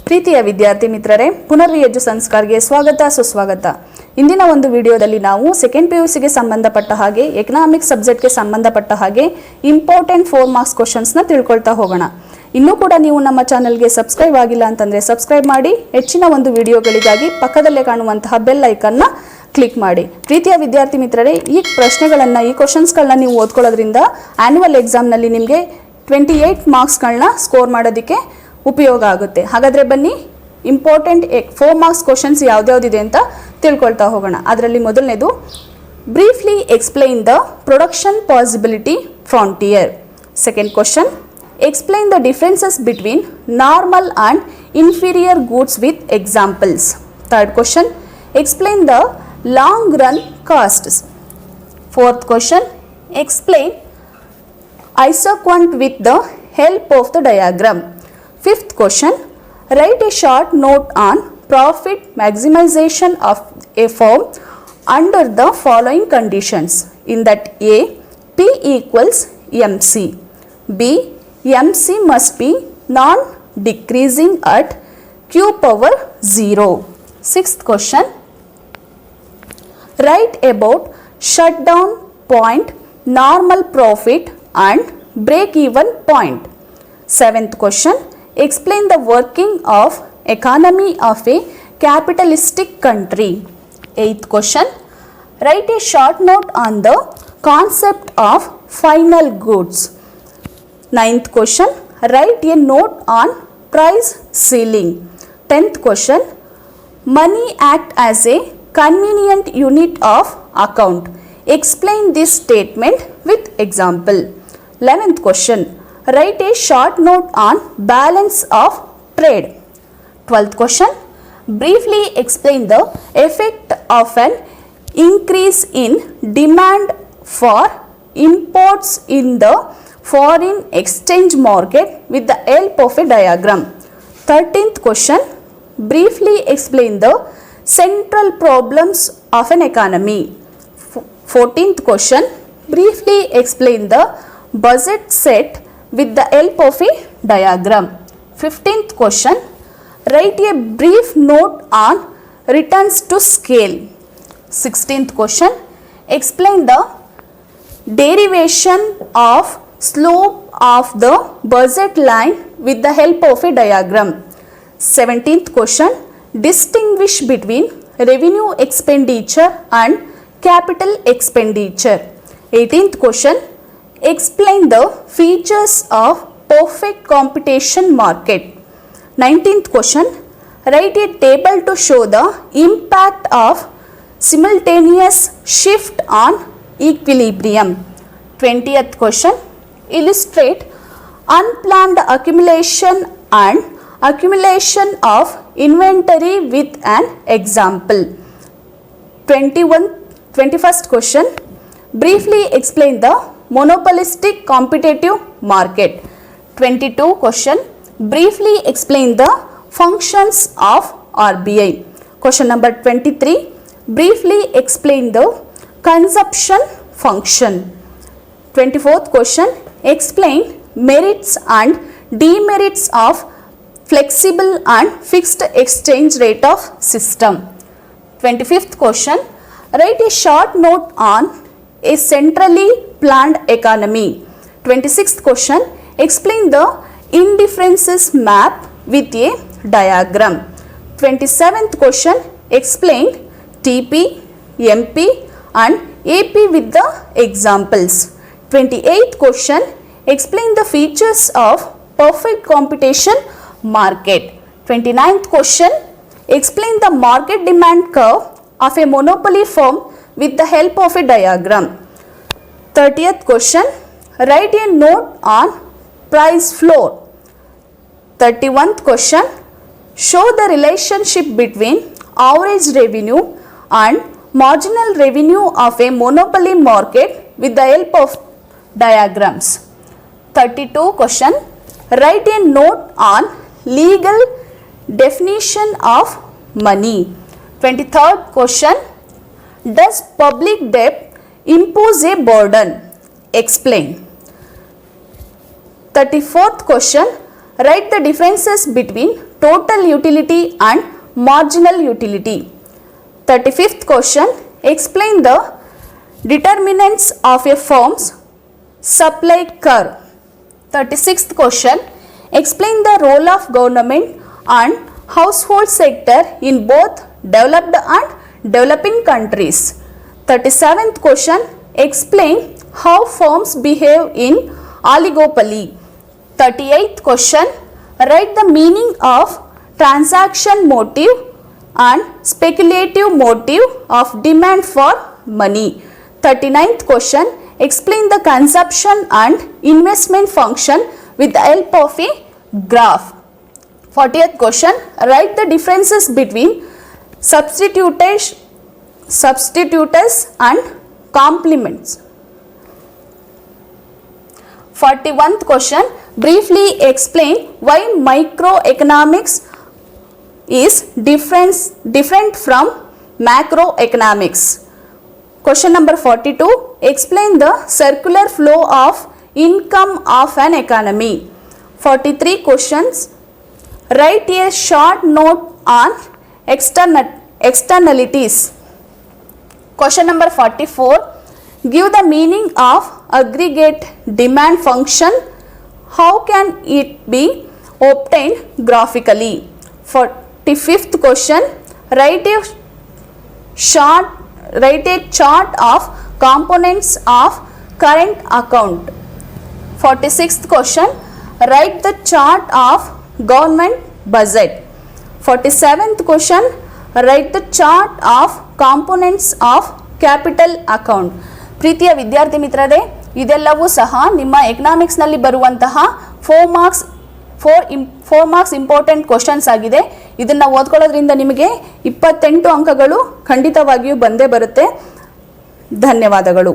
ಪ್ರೀತಿಯ ವಿದ್ಯಾರ್ಥಿ ಮಿತ್ರರೇ, ಪುನರ್ವಿ ಎಜು ಸಂಸ್ಕಾರ್ಗೆ ಸ್ವಾಗತ ಸುಸ್ವಾಗತ. ಇಂದಿನ ಒಂದು ವಿಡಿಯೋದಲ್ಲಿ ನಾವು ಸೆಕೆಂಡ್ PUCಗೆ ಸಂಬಂಧಪಟ್ಟ ಹಾಗೆ ಎಕನಾಮಿಕ್ಸ್ ಸಬ್ಜೆಕ್ಟ್ಗೆ ಸಂಬಂಧಪಟ್ಟ ಹಾಗೆ ಇಂಪಾರ್ಟೆಂಟ್ 4 ಮಾರ್ಕ್ಸ್ ಕ್ವಶನ್ಸ್ನ ತಿಳ್ಕೊಳ್ತಾ ಹೋಗೋಣ. ಇನ್ನೂ ಕೂಡ ನೀವು ನಮ್ಮ ಚಾನಲ್ಗೆ ಸಬ್ಸ್ಕ್ರೈಬ್ ಆಗಿಲ್ಲ ಅಂತಂದರೆ ಸಬ್ಸ್ಕ್ರೈಬ್ ಮಾಡಿ. ಹೆಚ್ಚಿನ ಒಂದು ವಿಡಿಯೋಗಳಿಗಾಗಿ ಪಕ್ಕದಲ್ಲೇ ಕಾಣುವಂತಹ ಬೆಲ್ ಐಕನ್ನ ಕ್ಲಿಕ್ ಮಾಡಿ. ಪ್ರೀತಿಯ ವಿದ್ಯಾರ್ಥಿ ಮಿತ್ರರೇ, ಈ ಪ್ರಶ್ನೆಗಳನ್ನು ಈ ಕ್ವಶನ್ಸ್ಗಳನ್ನ ನೀವು ಓದ್ಕೊಳ್ಳೋದ್ರಿಂದ ಆ್ಯನ್ಯುವಲ್ ಎಕ್ಸಾಮ್ನಲ್ಲಿ ನಿಮಗೆ 28 ಮಾರ್ಕ್ಸ್ಗಳನ್ನ ಸ್ಕೋರ್ ಮಾಡೋದಕ್ಕೆ ಉಪಯೋಗ ಆಗುತ್ತೆ. ಹಾಗಾದರೆ ಬನ್ನಿ, ಇಂಪಾರ್ಟೆಂಟ್ 4 ಮಾರ್ಕ್ಸ್ ಕ್ವಶನ್ಸ್ ಯಾವ್ದ್ಯಾವ್ದಿದೆ ಅಂತ ತಿಳ್ಕೊಳ್ತಾ ಹೋಗೋಣ. ಅದರಲ್ಲಿ ಮೊದಲನೇದು, briefly explain the production possibility frontier. Second question, explain the differences between normal and inferior goods with examples. Third question, explain the long run costs. Fourth question, explain isoquant with the help of the diagram. Fifth question, write a short note on profit maximization of a firm under the following conditions. In that A, P equals MC. B, MC must be non-decreasing at Q power 0. Sixth question, write about shutdown point, normal profit and break-even point. Seventh question, explain the working of economy of a capitalistic country. Eighth question, write a short note on the concept of final goods. Ninth question, write a note on price ceiling. Tenth question, money act as a convenient unit of account. Explain this statement with example. 11th question, write a short note on balance of trade. 12th question, briefly explain the effect of an increase in demand for imports in the foreign exchange market with the help of a diagram. 13th question, briefly explain the central problems of an economy. 14th question, briefly explain the budget set with the help of a diagram. 15th question, write a brief note on returns to scale. 16th question, explain the derivation of slope of the budget line with the help of a diagram. 17th question, distinguish between revenue expenditure and capital expenditure. 18th question, explain the features of perfect competition market. 19th question, write a table to show the impact of simultaneous shift on equilibrium. 20th question, illustrate unplanned accumulation and accumulation of inventory with an example. 21st question, briefly explain the monopolistic competitive market. 22 question, briefly explain the functions of RBI. Question number 23, briefly explain the consumption function. 24th question, explain merits and demerits of flexible and fixed exchange rate of system. 25th question, write a short note on a centrally planned economy. 26th question, explain the indifferences map with a diagram. 27th question, explain TP, MP and AP with the examples. 28th question, explain the features of perfect competition market. 29th question, explain the market demand curve of a monopoly firm with the help of a diagram. 30th question, write a note on price floor. 31st question, show the relationship between average revenue and marginal revenue of a monopoly market with the help of diagrams. 32 question, write a note on legal definition of money. 23rd question, does public debt impose a burden? Explain. 34th question, write the differences between total utility and marginal utility. 35th question, explain the determinants of a firm's supply curve. 36th question, explain the role of government and household sector in both developed and developing countries. 37th question, explain how firms behave in oligopoly. 38th question, write the meaning of transaction motive and speculative motive of demand for money. 39th question, explain the consumption and investment function with the help of a graph. 40th question, write the differences between substitutors and complements. 41st question, briefly explain why microeconomics is different from macroeconomics. Question number 42, explain the circular flow of income of an economy. 43 questions, write a short note on externalities. Question number 44, give the meaning of aggregate demand function. How can it be obtained graphically? 45th question, write a chart of components of current account. 46th question, write the chart of government budget. 47th question, write the chart of components of capital account. ಪ್ರೀತಿಯ ವಿದ್ಯಾರ್ಥಿ ಮಿತ್ರರೇ, ಇದೆಲ್ಲವೂ ಸಹ ನಿಮ್ಮ ಎಕನಾಮಿಕ್ಸ್ನಲ್ಲಿ ಬರುವಂತಹ 4 marks important questions ಆಗಿದೆ. ಇದನ್ನು ಓದ್ಕೊಳ್ಳೋದ್ರಿಂದ ನಿಮಗೆ 28 ಅಂಕಗಳು ಖಂಡಿತವಾಗಿಯೂ ಬಂದೇ ಬರುತ್ತೆ. ಧನ್ಯವಾದಗಳು.